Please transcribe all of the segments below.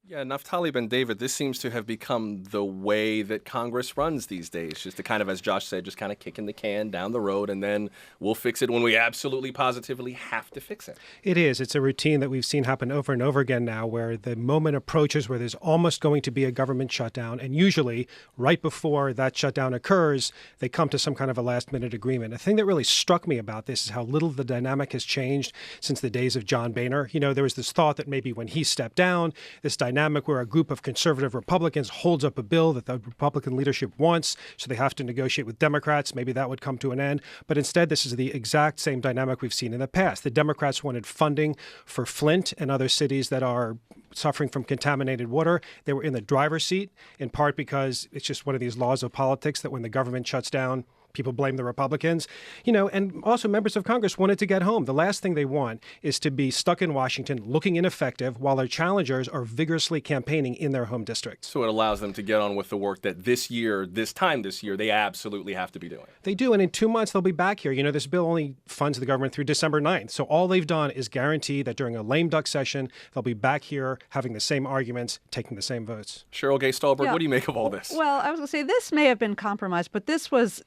Yeah, Naftali Bendavid, this seems to have become the way that Congress runs these days, just to kind of, as Josh said, just kind of kicking the can down the road, and then we'll fix it when we absolutely positively have to fix it. It is. It's a routine that we've seen happen over and over again now, where the moment approaches where there's almost going to be a government shutdown, and usually right before that shutdown occurs, they come to some kind of a last-minute agreement. The thing that really struck me about this is how little the dynamic has changed since the days of John Boehner. You know, there was this thought that maybe when he stepped down, this dynamic where a group of conservative Republicans holds up a bill that the Republican leadership wants, so they have to negotiate with Democrats. Maybe that would come to an end. But instead, this is the exact same dynamic we've seen in the past. The Democrats wanted funding for Flint and other cities that are suffering from contaminated water. They were in the driver's seat, in part because it's just one of these laws of politics that when the government shuts down, people blame the Republicans, you know, and also members of Congress wanted to get home. The last thing they want is to be stuck in Washington looking ineffective while their challengers are vigorously campaigning in their home districts. So it allows them to get on with the work that this year, they absolutely have to be doing. They do, and in 2 months they'll be back here. You know, this bill only funds the government through December 9th. So all they've done is guarantee that during a lame duck session, they'll be back here having the same arguments, taking the same votes. Cheryl Gay Stolberg, what do you make of all this? Well, I was going to say this may have been compromised, but this was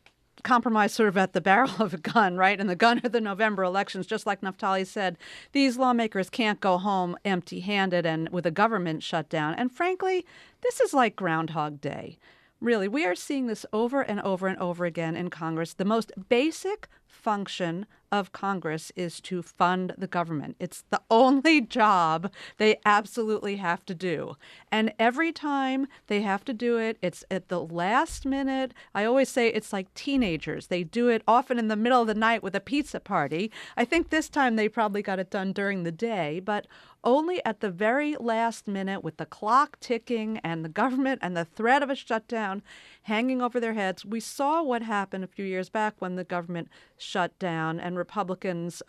compromise sort of at the barrel of a gun, right? And the gun of the November elections, just like Naftali said, these lawmakers can't go home empty-handed and with a government shutdown. And frankly, this is like Groundhog Day. Really, we are seeing this over and over and over again in Congress. The most basic function of Congress is to fund the government. It's the only job they absolutely have to do. And every time they have to do it, it's at the last minute. I always say it's like teenagers. They do it often in the middle of the night with a pizza party. I think this time they probably got it done during the day, but only at the very last minute with the clock ticking and the government and the threat of a shutdown hanging over their heads. We saw what happened a few years back when the government shut down and Republicans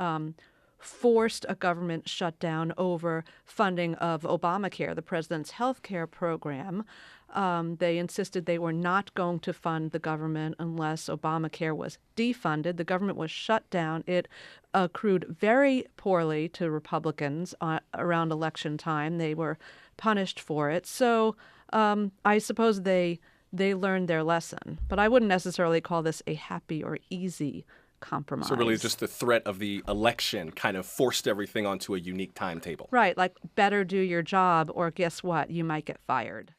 forced a government shutdown over funding of Obamacare, the president's health care program. They insisted they were not going to fund the government unless Obamacare was defunded. The government was shut down. It accrued very poorly to Republicans around election time. They were punished for it. So I suppose they learned their lesson. But I wouldn't necessarily call this a happy or easy compromise. So really just the threat of the election kind of forced everything onto a unique timetable. Right, like better do your job or guess what? You might get fired.